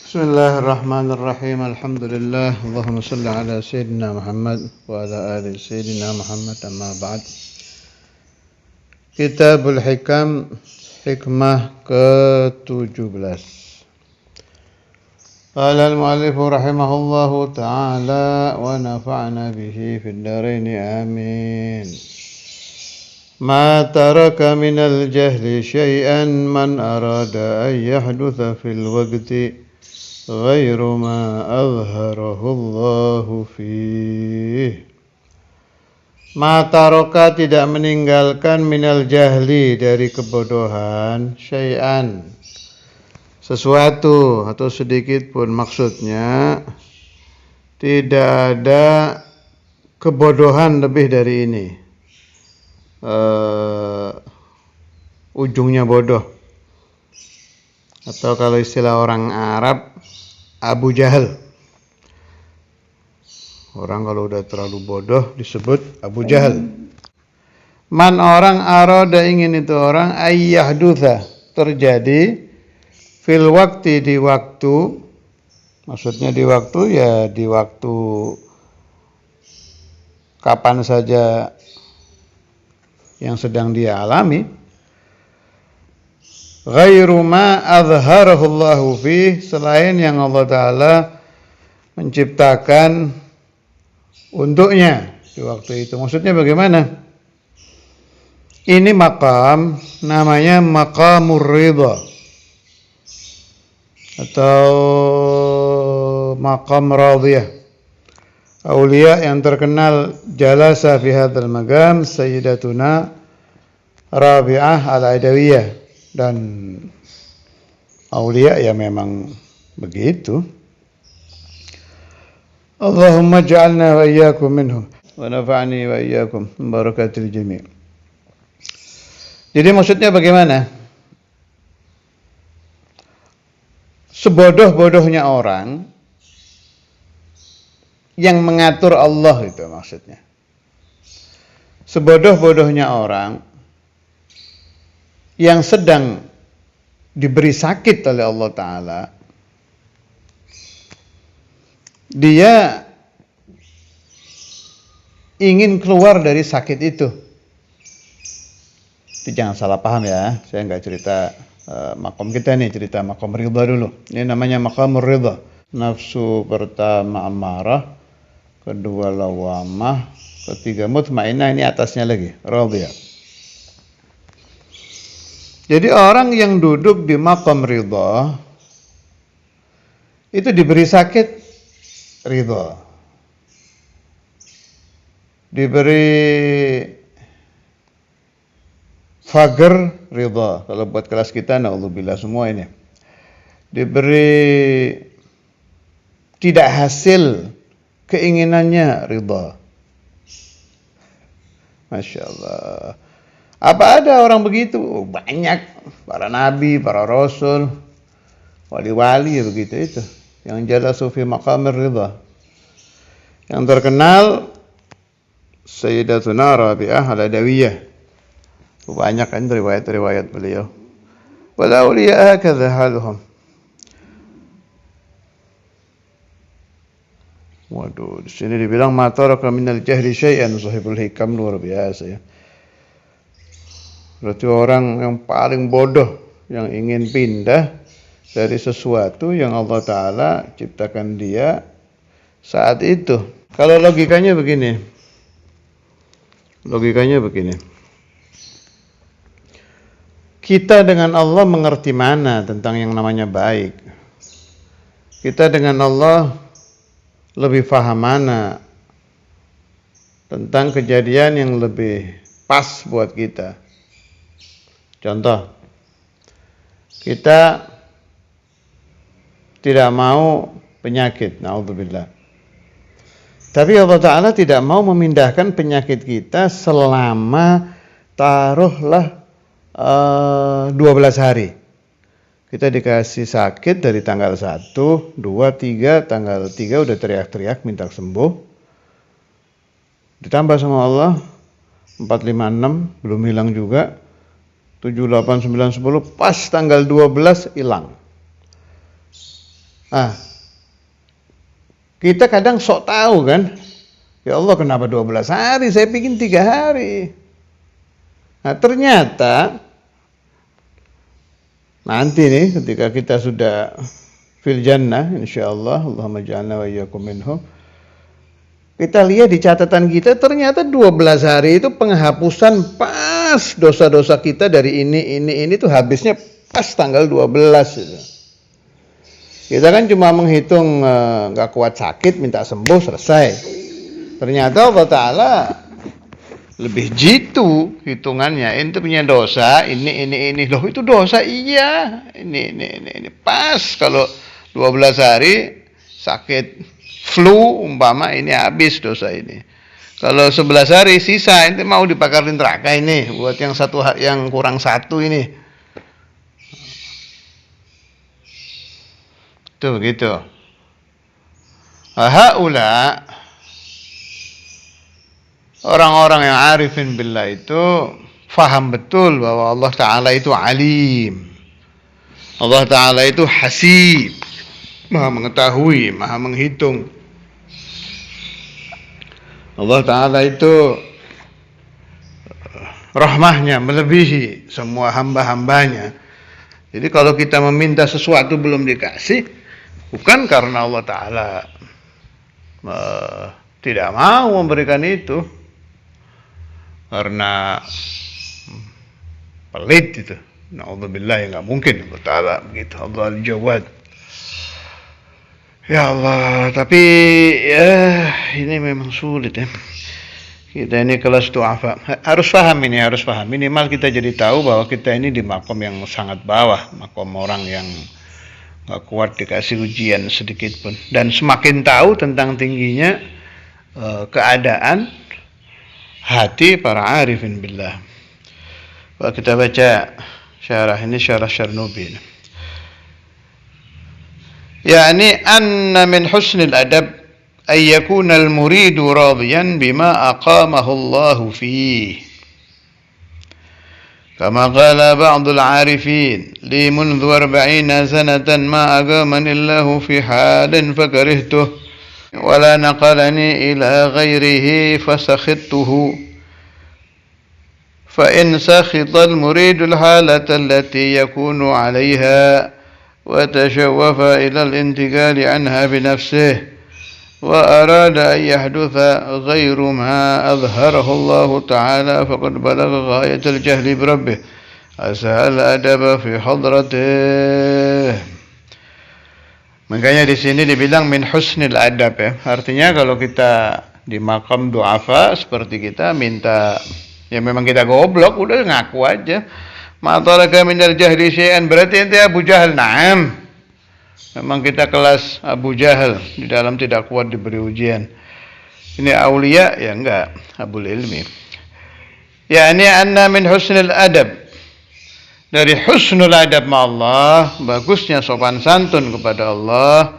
Bismillahirrahmanirrahim. Alhamdulillah. Allahumma salli ala Sayyidina Muhammad wa ala ali Sayyidina Muhammad, amma ba'd. Kitabul Hikam, hikmah ke-17. Qala al-mu'allif rahimahullahu ta'ala wa nafa'na bihi fid dharain amin. Ma taraka minal jahli syai'an man arada an yahdutha fil waqti ghairu ma azharahu Allahu fih. Ma taraka tidak meninggalkan minal jahli dari kebodohan syai'an sesuatu atau sedikit pun, maksudnya tidak ada kebodohan lebih dari ini. Ujungnya bodoh, atau kalau istilah orang Arab, Abu Jahal. Orang kalau udah terlalu bodoh disebut Abu Jahal. Man, orang arada ingin itu orang, ayyahdutha, terjadi, fil wakti, di waktu. Maksudnya di waktu, ya di waktu kapan saja yang sedang dia alami. Ghairu ma azharahu Allahu fih, selain yang Allah Ta'ala menciptakan untuknya di waktu itu. Maksudnya bagaimana? Ini maqam, namanya maqamur ridha atau maqam radiyah. Aulia yang terkenal jalasa fi hadzal maqam Sayyidatuna Rabi'ah al-Adawiyah. Dan aulia ya memang begitu. Allahumma ja'alna wa iyyakum minhum wa nafa'ni wa iyyakum min barakatil jami'. Jadi maksudnya bagaimana? Sebodoh-bodohnya orang yang mengatur Allah, itu maksudnya. Sebodoh-bodohnya orang yang sedang diberi sakit oleh Allah Ta'ala, dia ingin keluar dari sakit itu. Jangan salah paham ya, saya nggak cerita makom kita nih, cerita makom ridha dulu. Ini namanya makamur ridha. Nafsu pertama amarah, kedua lawamah, ketiga mutmainah, ini atasnya lagi radhiyah. Jadi orang yang duduk di maqam ridha itu diberi sakit ridha, diberi fager ridha. Kalau buat kelas kita, naudzubillah semua ini, diberi tidak hasil keinginannya ridha. Masya Allah. Apa ada orang begitu? Banyak. Para nabi, para rasul, wali-wali ya begitu itu. Yang jalasu fi maqamir ridha. Yang terkenal Sayyidatuna Rabi'ah al-Adawiyah. Banyak kan riwayat-riwayat beliau. Wal awliya hakadha haluhum. Waduh, di sini dibilang ma taraka minal jahli syai'an, sahibul hikam, luar biasa ya. Berarti orang yang paling bodoh yang ingin pindah dari sesuatu yang Allah Ta'ala ciptakan dia saat itu. Kalau logikanya begini. Kita dengan Allah mengerti mana tentang yang namanya baik. Kita dengan Allah lebih paham mana tentang kejadian yang lebih pas buat kita. Contoh, kita tidak mau penyakit, naudzubillah. Tapi Allah Ta'ala tidak mau memindahkan penyakit kita selama taruhlah 12 hari. Kita dikasih sakit dari tanggal 1, 2, 3, tanggal 3 udah teriak-teriak minta sembuh. Ditambah sama Allah 4, 5, 6 belum hilang juga. 7, 8, 9, 10 pas tanggal 12 hilang. Ah, kita kadang sok tahu kan, ya Allah kenapa 12 hari, saya bikin 3 hari. Nah ternyata nanti nih ketika kita sudah fil jannah insyaallah, Allahumma ja'alna wa iyyakum minhum, kita lihat di catatan kita ternyata 12 hari itu penghapusan pas dosa-dosa kita dari ini tuh habisnya pas tanggal 12 gitu. Kita kan cuma menghitung gak kuat sakit minta sembuh selesai. Ternyata Allah Ta'ala lebih jitu hitungannya. Ente punya dosa ini loh, itu dosa iya. Ini pas kalau 12 hari sakit flu umpama ini habis dosa ini. Kalau 11 hari sisa ente mau dibakarin neraka ini buat yang kurang satu ini. Tuh begitu. Haula orang-orang yang arifin billah itu faham betul bahwa Allah Ta'ala itu alim. Allah Ta'ala itu hasib, maha mengetahui, maha menghitung. Allah Ta'ala itu rahmahnya melebihi semua hamba-hambanya. Jadi kalau kita meminta sesuatu belum dikasih, bukan karena Allah Ta'ala tidak mau memberikan itu, karena pelit itu. Na'udzubillah, nggak mungkin Allah Ta'ala begitu. Allah Al-Jawad. Ya Allah, tapi ya ini memang sulit ya. Kita ini kelas du'afa. Harus paham ini. Minimal kita jadi tahu bahwa kita ini di makom yang sangat bawah. Makom orang yang gak kuat dikasih ujian sedikit pun. Dan semakin tahu tentang tingginya keadaan hati para arifin billah. Kalau kita baca syarah ini, syarah Syarnubi. Yani anna min husnil adab ay yakuna al-muridu radiyan bima aqamahu Allah fihi. Kama qala ba'd al-'arifin li منذ 40 sanatan ma aqamani Allah fi halin fakarihtuh wa la naqalani ila ghairihi fasakhittuhu. Fa in sakhita al-muridu al-halata allati yakunu 'alayha وتشوف إلى الانتقال عنها بنفسه وأراد أن يحدث غير ما أظهره الله تعالى فقد بلغ غاية الجهل بربه أساء الأدب في حضرته. Makanya di sini dibilang min husnil adab ya. Artinya kalau kita di makam du'afa seperti kita minta, ya memang kita goblok, udah ngaku aja. Ma'taraka minal jahli syai'an, berarti ente Abu Jahal. Naam, memang kita kelas Abu Jahal, di dalam tidak kuat diberi ujian. Ini aulia ya enggak, Abul Ilmi. Ya ini anna min husnul adab, dari husnul adab ma Allah, bagusnya sopan santun kepada Allah,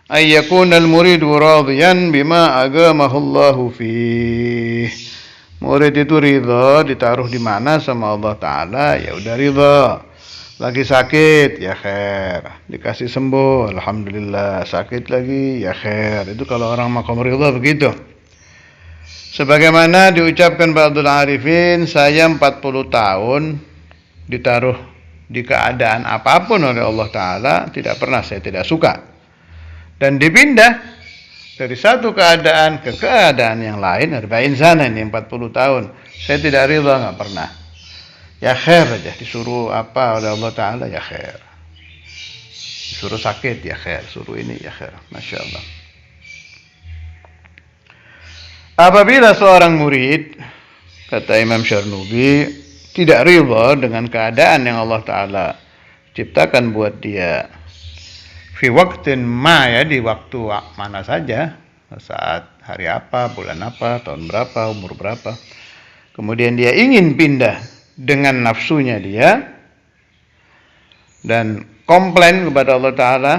ayyakunal muridu radiyan bima agamahu Allahu fih. Murid itu ridha ditaruh di mana sama Allah Ta'ala, ya udah ridha. Lagi sakit, ya khair. Dikasih sembuh, alhamdulillah. Sakit lagi, ya khair. Itu kalau orang maqam ridha begitu. Sebagaimana diucapkan ba'dul arifin, saya 40 tahun ditaruh di keadaan apapun oleh Allah Ta'ala, tidak pernah saya tidak suka. Dan dipindah dari satu keadaan ke keadaan yang lain, 40 sana ini 40 tahun. Saya tidak ridha, enggak pernah. Ya khair aja, disuruh apa oleh Allah Ta'ala, ya khair. Disuruh sakit, ya khair. Suruh ini, ya khair. Masya Allah. Apabila seorang murid, kata Imam Syarnubi, tidak ridha dengan keadaan yang Allah Ta'ala ciptakan buat dia, fi waktin ma, ya di waktu mana saja, saat hari apa, bulan apa, tahun berapa, umur berapa, kemudian dia ingin pindah dengan nafsunya dia dan komplain kepada Allah Ta'ala,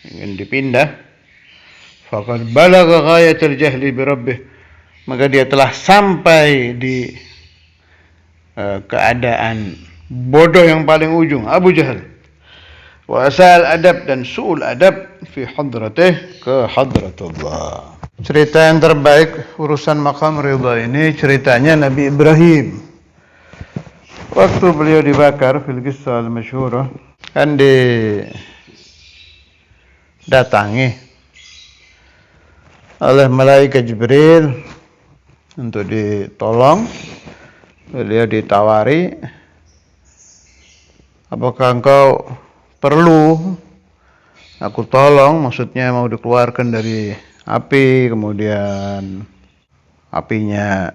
ingin dipindah, faqad balagha ghayatal jahli bi rabbih, maka dia telah sampai di keadaan bodoh yang paling ujung, Abu Jahal. wa asal adab dan su'ul adab fi hadratih ke hadratullah. Cerita yang terbaik urusan maqam ridha ini ceritanya Nabi Ibrahim. Waktu beliau dibakar fil qissah al-masyhurah, kan didatangi oleh malaikat Jibril untuk ditolong. Beliau ditawari, apakah engkau perlu aku tolong, maksudnya mau dikeluarkan dari api, kemudian apinya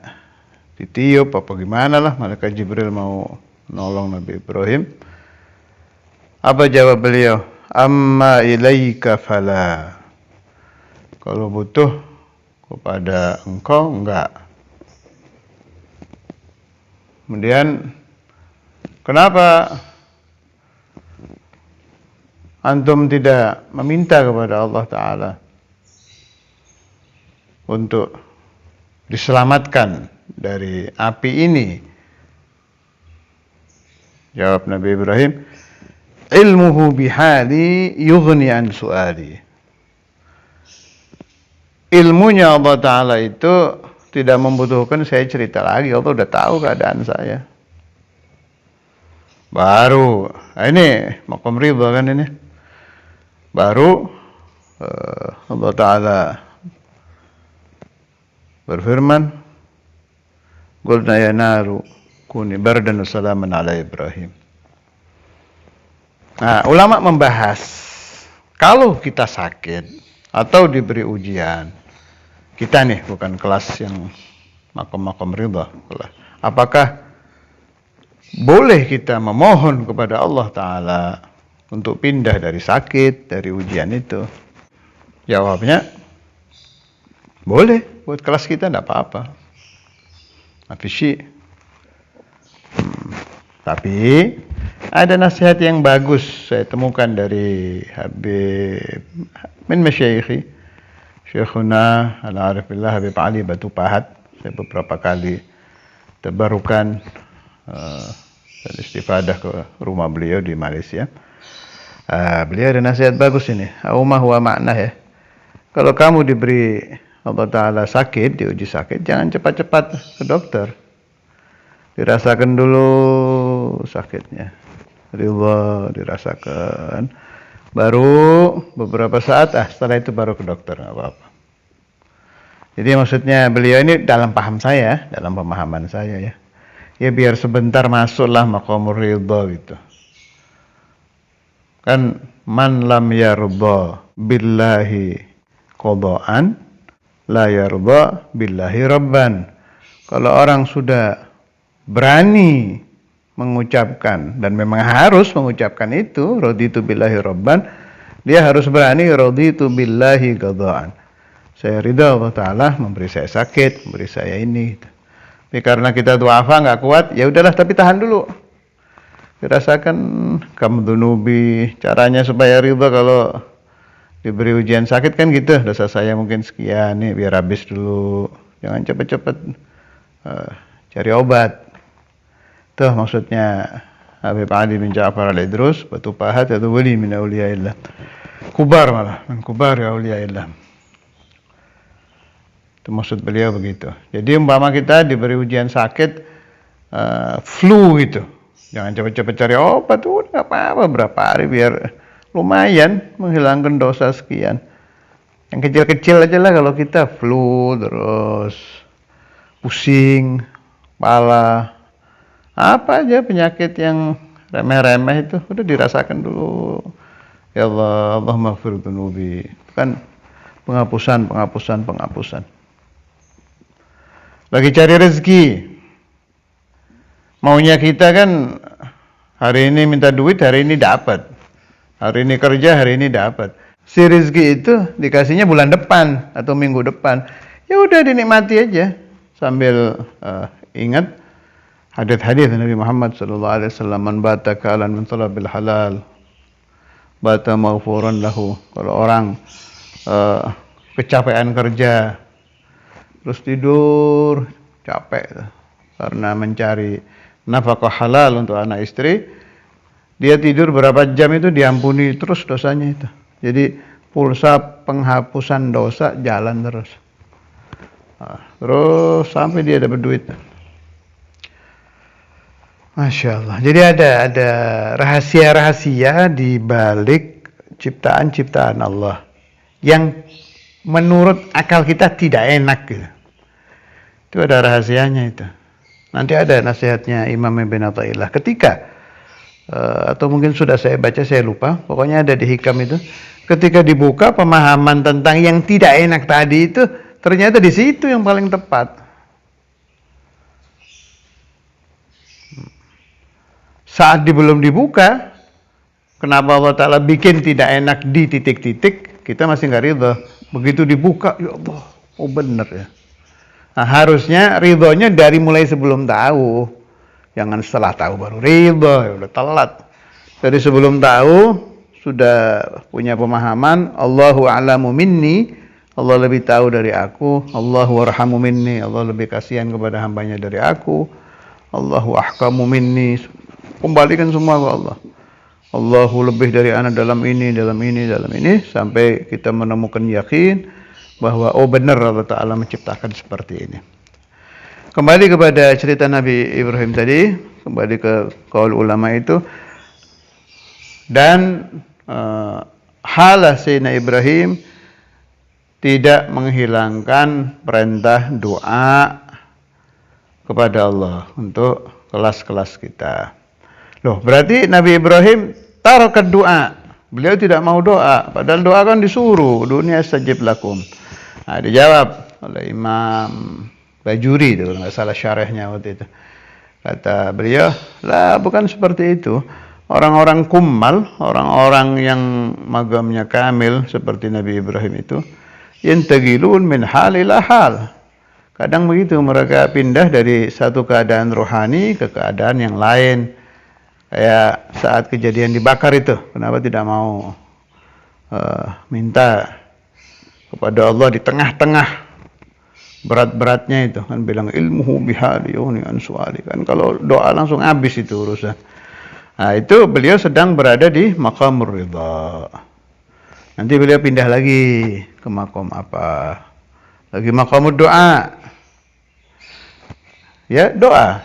ditiup, apa gimana lah, malaikat Jibril mau nolong Nabi Ibrahim. Apa jawab beliau? Amma ilaika fala. Kalau butuh kepada engkau, enggak. Kemudian, kenapa antum tidak meminta kepada Allah Ta'ala untuk diselamatkan dari api ini? Jawab Nabi Ibrahim, ilmuhu bihali yughni an su'ali. Ilmunya Allah Ta'ala itu tidak membutuhkan saya cerita lagi. Allah udah tahu keadaan saya. Baru, ini maqam ridha kan ini. Baru Allah Ta'ala berfirman, qulna ya naru kuni bardan wa salaman ala Ibrahim. Nah, ulama membahas, kalau kita sakit atau diberi ujian, kita nih bukan kelas yang maqam ridha, apakah boleh kita memohon kepada Allah Ta'ala untuk pindah dari sakit, dari ujian itu? Jawabnya, boleh. Buat kelas kita tidak apa-apa. Tapi ada nasihat yang bagus saya temukan dari Habib min masyayikhi Syekhuna Al-Arif Billah Habib Ali Batu Pahat. Saya beberapa kali tabarukan dan istifadah ke rumah beliau di Malaysia. Beliau ada nasihat bagus ini. Aumah wa makna ya. Kalau kamu diberi Allah Ta'ala sakit, diuji sakit, jangan cepat-cepat ke dokter. Dirasakan dulu sakitnya. Ridha dirasakan. Baru beberapa saat, setelah itu baru ke dokter, nggak apa-apa. Jadi maksudnya beliau ini dalam paham saya, dalam pemahaman saya ya. Ya biar sebentar masuklah maqamur ridha gitu. Kan man lam yarda billahi qada'an la yarda billahi rabban. Kalau orang sudah berani mengucapkan, dan memang harus mengucapkan itu, raditu billahi rabban, dia harus berani raditu billahi qada'an. Saya ridha Allah Ta'ala memberi saya sakit, memberi saya ini. Tapi karena kita duafa nggak kuat, ya udahlah, tapi tahan dulu. Dirasakan kamu dunubi, caranya supaya ridha kalau diberi ujian sakit kan gitu, dosa saya mungkin sekian nih, biar habis dulu, jangan cepet-cepet cari obat. Tuh maksudnya Habib Ali bin Ja'far al-Idrus Batu Pahat, itu wali min awliyaillah, kubar malah, min kubar ya awliyaillah. Itu maksud beliau begitu. Jadi umpama kita diberi ujian sakit flu gitu, jangan cepet-cepet cari obat, udah nggak apa-apa, berapa hari biar lumayan menghilangkan dosa sekian. Yang kecil-kecil aja lah, kalau kita flu terus pusing kepala, apa aja penyakit yang remeh-remeh itu udah dirasakan dulu. Ya Allah, Allahumma ighfir dzunubi. Kan penghapusan. Lagi cari rezeki. Maunya kita kan hari ini minta duit, hari ini dapat. Hari ini kerja, hari ini dapat. Si rezeki itu dikasihnya bulan depan atau minggu depan. Ya udah dinikmati aja sambil ingat hadis Nabi Muhammad sallallahu alaihi wasallam, man bata kalan min talabil halal bata maghfuran lahu. Kalau orang kecapean kerja terus tidur capek karena mencari nafkah halal untuk anak istri, Dia tidur berapa jam itu diampuni terus dosanya itu. Jadi pulsa penghapusan dosa jalan terus. Nah, terus sampai dia dapat duit. Masya Allah. Jadi ada rahasia-rahasia di balik ciptaan-ciptaan Allah yang menurut akal kita tidak enak gitu. Itu ada rahasianya itu. Nanti ada nasihatnya Imam Ibn Athaillah ketika atau mungkin sudah saya baca, saya lupa. Pokoknya ada di Hikam itu. Ketika dibuka pemahaman tentang yang tidak enak tadi itu, ternyata di situ yang paling tepat. Saat belum dibuka, kenapa Allah Ta'ala bikin tidak enak di titik-titik, kita masih nggak ridho. Begitu dibuka, ya Allah, oh bener ya. Nah, harusnya ridhonya dari mulai sebelum tahu. Jangan setelah tahu baru ridho, ya udah telat. Dari sebelum tahu, sudah punya pemahaman, Allahu a'lamu minni, Allah lebih tahu dari aku, Allahu arhamu minni, Allah lebih kasihan kepada hambanya dari aku, Allahu ahkamu minni, kembalikan semua ke Allah. Allahu lebih dari anak dalam ini, sampai kita menemukan yakin bahwa oh benar Allah Ta'ala menciptakan seperti ini. Kembali kepada cerita Nabi Ibrahim tadi, kembali ke qaul ulama itu, dan halah Sayyidina Ibrahim tidak menghilangkan perintah doa kepada Allah untuk kelas-kelas kita. Loh, berarti Nabi Ibrahim tarok doa. Beliau tidak mau doa, padahal doa kan disuruh, dunia astajib lakum. Nah, dijawab oleh Imam Bajuri itu, nggak salah syarahnya waktu itu. Kata beliau, lah bukan seperti itu. Orang-orang kumal, orang-orang yang magamnya kamil seperti Nabi Ibrahim itu, yantagilun min hal ila hal. Kadang begitu, mereka pindah dari satu keadaan rohani ke keadaan yang lain. Kayak saat kejadian dibakar itu, kenapa tidak mau minta kepada Allah di tengah-tengah berat-beratnya itu, kan bilang ilmuhu bihali yuni ansuali, kan kalau doa langsung habis itu urusan. Nah, itu beliau sedang berada di maqamur ridha. Nanti beliau pindah lagi ke maqam apa? Lagi maqamud doa. Ya, doa.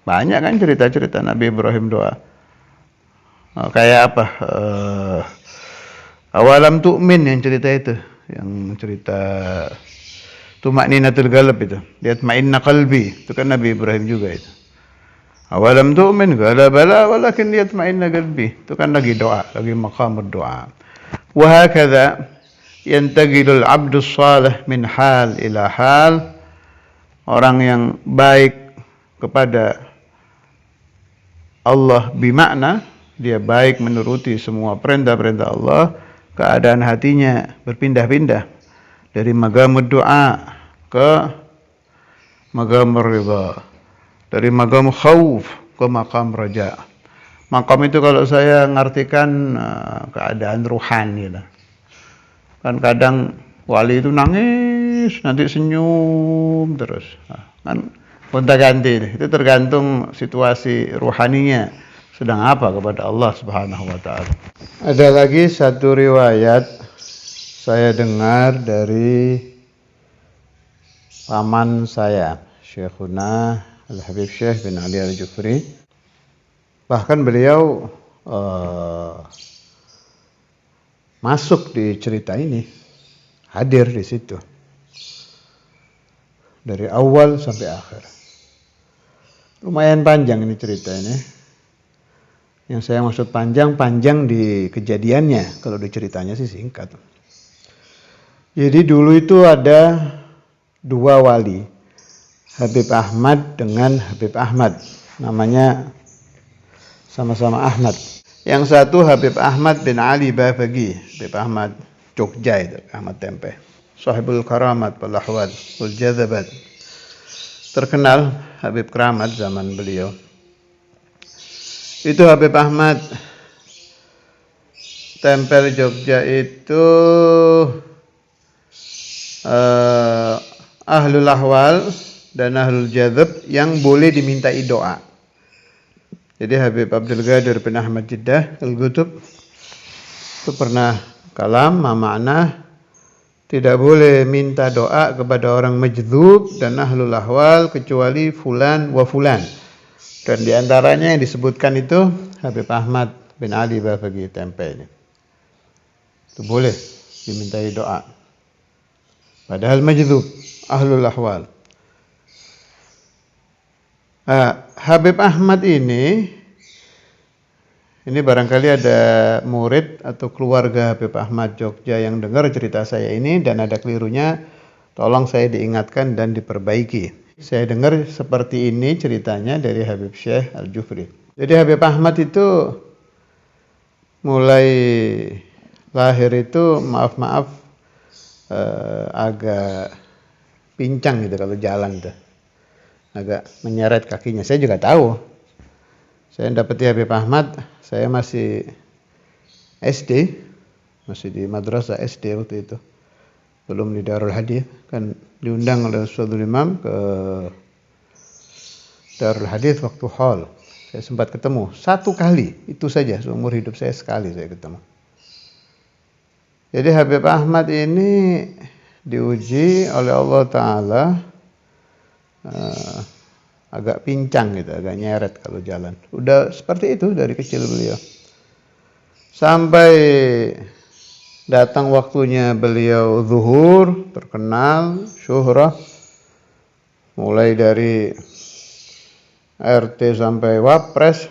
Banyak kan cerita-cerita Nabi Ibrahim doa. Kayak apa? Awalam tu'min yang cerita itu, yang cerita tumakninatul qalb itu. Lihat ma'inna qalbi, itu kan Nabi Ibrahim juga itu. Awalam tu'min, qala bala walakin liyatma'inna qalbi. Itu kan lagi doa, lagi maqamud doa. Wa hakadha yantaqilul 'abdus shalih min hal ila hal. Orang yang baik kepada Allah bimakna dia baik menuruti semua perintah-perintah Allah, keadaan hatinya berpindah-pindah dari maqamud doa ke maqamur ridha, dari maqam khauf ke maqam raja. Maqam itu kalau saya ngartikan keadaan ruhani lah. Kan kadang wali itu nangis, nanti senyum terus. Kan gonta-ganti, itu tergantung situasi ruhaninya sedang apa kepada Allah Subhanahu wa taala. Ada lagi satu riwayat saya dengar dari paman saya, Syekhuna Al-Habib Syekh bin Ali Al-Jufri. Bahkan beliau masuk di cerita ini, hadir di situ dari awal sampai akhir. Lumayan panjang ini cerita ini. Yang saya maksud panjang di kejadiannya, kalau di ceritanya sih singkat. Jadi dulu itu ada dua wali, Habib Ahmad dengan Habib Ahmad, namanya sama-sama Ahmad. Yang satu Habib Ahmad bin Ali Bafagi, Habib Ahmad Jogja itu, Ahmad Tempe, Sahibul Karamat wal Ahwal wal Jazabat, terkenal Habib Keramat zaman beliau. Itu Habib Ahmad Tempel Jogja itu ahlul ahwal dan ahlul jazab yang boleh dimintai doa. Jadi Habib Abdul Qadir bin Ahmad Jeddah Al-Qutub itu pernah kalam makna tidak boleh minta doa kepada orang majdzub dan ahlul ahwal kecuali fulan wa fulan. Dan diantaranya yang disebutkan itu Habib Ahmad bin Ali Bafaqi Tempe ini. Itu boleh dimintai doa. Padahal majdzub ahlul ahwal. Habib Ahmad ini barangkali ada murid atau keluarga Habib Ahmad Jogja yang dengar cerita saya ini dan ada kelirunya, tolong saya diingatkan dan diperbaiki. Saya dengar seperti ini ceritanya dari Habib Syekh Al-Jufri. Jadi Habib Ahmad itu mulai lahir itu maaf agak pincang gitu kalau jalan tuh. Agak menyeret kakinya. Saya juga tahu. Saya dapati Habib Ahmad, saya masih SD, masih di madrasah SD waktu itu. Belum di Darul Hadith, kan diundang oleh Ustadzul Imam ke Darul Hadith waktu haul. Saya sempat ketemu satu kali, itu saja seumur hidup saya sekali saya ketemu. Jadi Habib Ahmad ini diuji oleh Allah Ta'ala agak pincang gitu, agak nyeret kalau jalan. Udah seperti itu dari kecil beliau. Sampai datang waktunya beliau zuhur, terkenal, syuhrah. Mulai dari RT sampai wapres.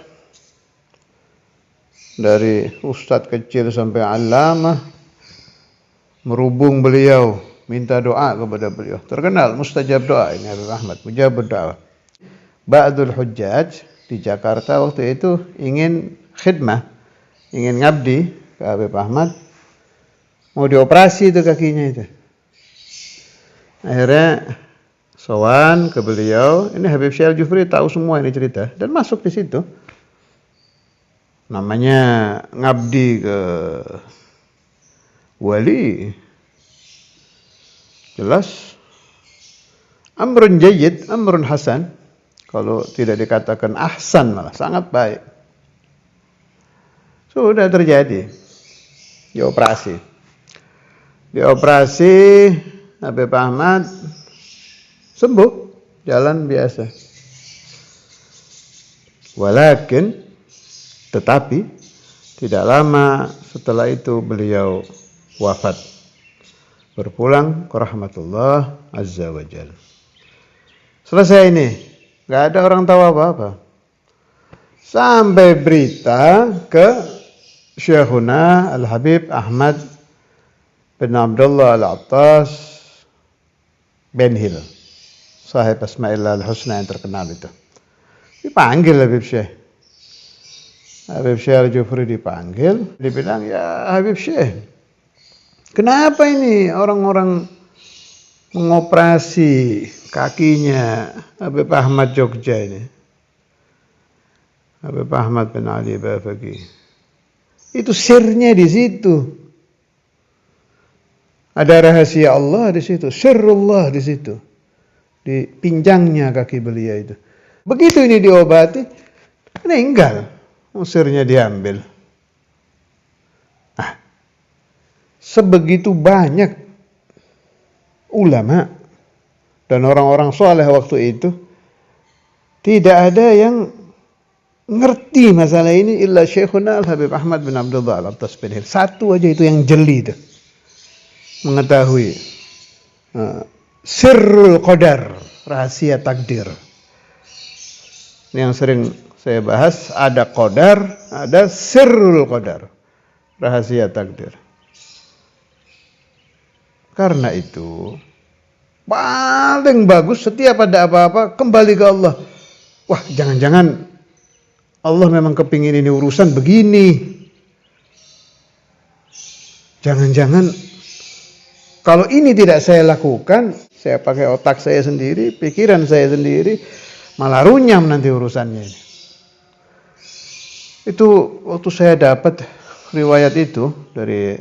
Dari ustadz kecil sampai alamah. Merubung beliau, minta doa kepada beliau. Terkenal mustajab doa ini Habib Ahmad, mujabud doa. Ba'dul Hujjaj di Jakarta waktu itu ingin khidmah, ingin ngabdi ke Habib Ahmad, mau dioperasi itu kakinya itu. Akhirnya sowan ke beliau, ini Habib Syekh Al-Jufri tahu semua ini cerita dan masuk di situ. Namanya ngabdi ke wali, jelas amrun jayyid, amrun hasan. Kalau tidak dikatakan ahsan malah sangat baik. Sudah terjadi. Dioperasi. Habib Ahmad sembuh, jalan biasa. Walakin tetapi tidak lama setelah itu beliau wafat. Berpulang ke rahmatullah azza wa jalla. Selesai ini. Gak ada orang tahu apa-apa. Sampai berita ke Syekhuna Al-Habib Ahmad bin Abdullah Al-Attas Benhil. Sahib Asma'illah Al-Husna yang terkenal itu. Dipanggil Habib Syekh. Habib Syekh Al-Jufri dipanggil. Dibilang, ya Habib Syekh, kenapa ini orang-orang mengoperasi kakinya Habib Ahmad Jogja ini? Habib Ahmad bin Ali Bafaqi. Itu sirnya di situ. Ada rahasia Allah di situ, sirrullah di situ. Di pinjangnya kaki beliau itu. Begitu ini diobati, meninggal. Sirnya diambil. Sebegitu banyak ulama dan orang-orang soleh waktu itu tidak ada yang ngerti masalah ini illa Syekhuna Al-Habib Ahmad bin Abdullah Al-Attas Benhil. Satu aja itu yang jeli itu. Mengetahui sirrul qadar, rahasia takdir. Ini yang sering saya bahas, ada qadar, ada sirrul qadar, rahasia takdir. Karena itu paling bagus setiap ada apa-apa kembali ke Allah. Wah, jangan-jangan Allah memang kepingin ini urusan begini. Jangan-jangan kalau ini tidak saya lakukan, saya pakai otak saya sendiri, pikiran saya sendiri, malah runyam nanti urusannya ini. Itu waktu saya dapat riwayat itu dari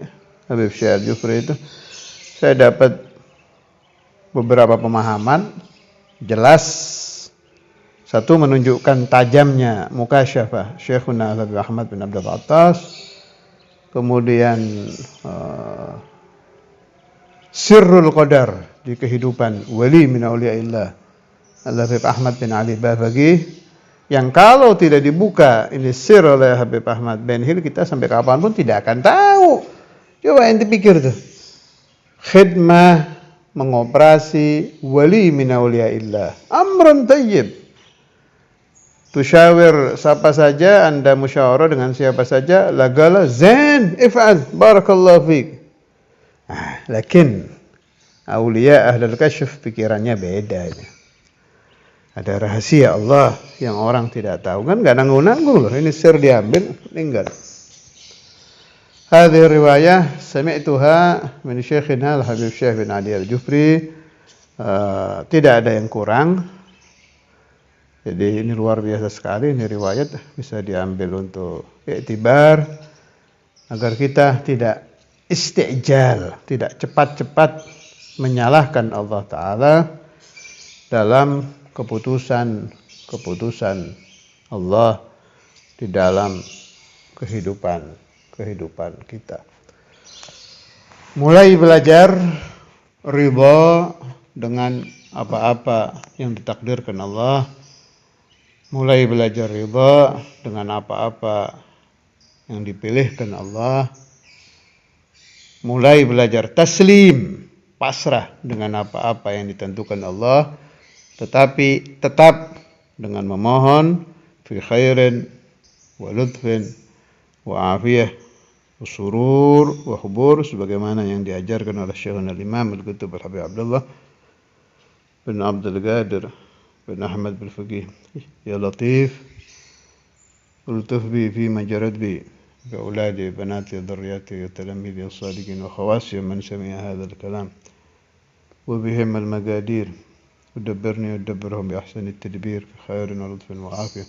Habib Syekh Al-Jufri itu, saya dapat beberapa pemahaman jelas Satu, menunjukkan tajamnya mukasyafah Syekhuna Habib Ahmad bin Abdul Attas. Kemudian sirrul qadar di kehidupan wali min auliyaillah Habib Ahmad bin Ali Bafaqih, yang kalau tidak dibuka ini sir oleh Habib Ahmad bin Hil, kita sampai kapanpun tidak akan tahu. Coba ente pikir tuh, khidmah mengoperasi wali min auliyaillah, amrun tayyib. Tusyawir siapa saja, Anda musyawarah dengan siapa saja, lagala zain if'al barakallahu fiik. Lakin aulia ahlul kasyf pikirannya beda ini. Ada rahasia Allah yang orang tidak tahu, kan enggak nanggung-nanggung loh, ini sir diambil meninggal. Hadhihi riwayah sami'tuha min Syekhina Al-Habib Syekh bin Ali Al-Jufri. Tidak ada yang kurang. Jadi ini luar biasa sekali, ini riwayat bisa diambil untuk iktibar agar kita tidak istijal, tidak cepat-cepat menyalahkan Allah Ta'ala dalam keputusan Allah di dalam kehidupan kita. Mulai belajar ridha dengan apa-apa yang ditakdirkan Allah. Mulai belajar ridha dengan apa-apa yang dipilihkan Allah. Mulai belajar taslim, pasrah dengan apa-apa yang ditentukan Allah, tetapi tetap dengan memohon fi khairin wa lutfin wa afiyah wa surur wa hubur, sebagaimana yang diajarkan oleh Syekhuna al-Imam Al-Qutb Al-Habib Abdullah bin Abdul Qadir bin Ahmad bin Faqih. Ya Latif ultuf bi fi majarad bi بأولادي بناتي ذرياتي وتلاميذي الصادقين وخواسي من سمع هذا الكلام وبهم المقادير ودبرني ودبرهم بأحسن التدبير في خير ولطف وعافية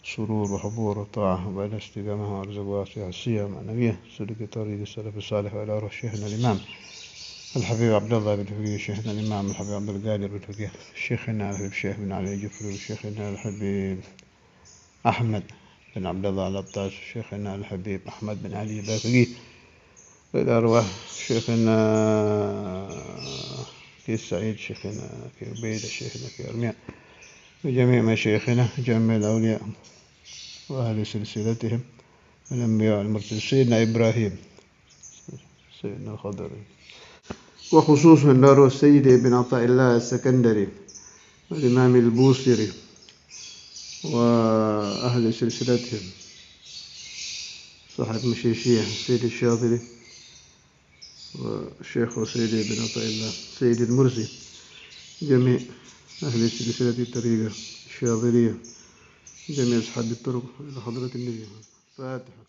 سرور وحبور وطاعة وبعد استقامة وأرزق واسعة السيئة معنوية سلك طريق السلف الصالح وإلى روح شيخنا الإمام الحبيب عبد الله بن فقيه، شيخنا الإمام الحبيب عبد القادر بن فقيه، شيخنا الحبيب الشيخ بن علي الجفري، وشيخنا الحبيب أحمد بن عبد الله الأبطاس، شيخنا الحبيب أحمد بن علي الباقي، وإلى أرواح شيخنا في السعيد، شيخنا في عبيدة، شيخنا في أرميا، وجميع مشايخنا جميع الأولياء وأهل سلسلتهم الأنبياء المرسلين، سيدنا إبراهيم، سيدنا الخضر، وخصوصا دار السيد بن عطاء الله السكندري والإمام البوصيري وأهل سلسلتهم صاحب مشيشية سيد الشاطبي والشيخ سيد بن عطاء الله سيد المرسي، جميع أهل سلسلة الطريقة الشاذلية، جميع أصحاب الطرق إلى حضرة النبي. فاتحة.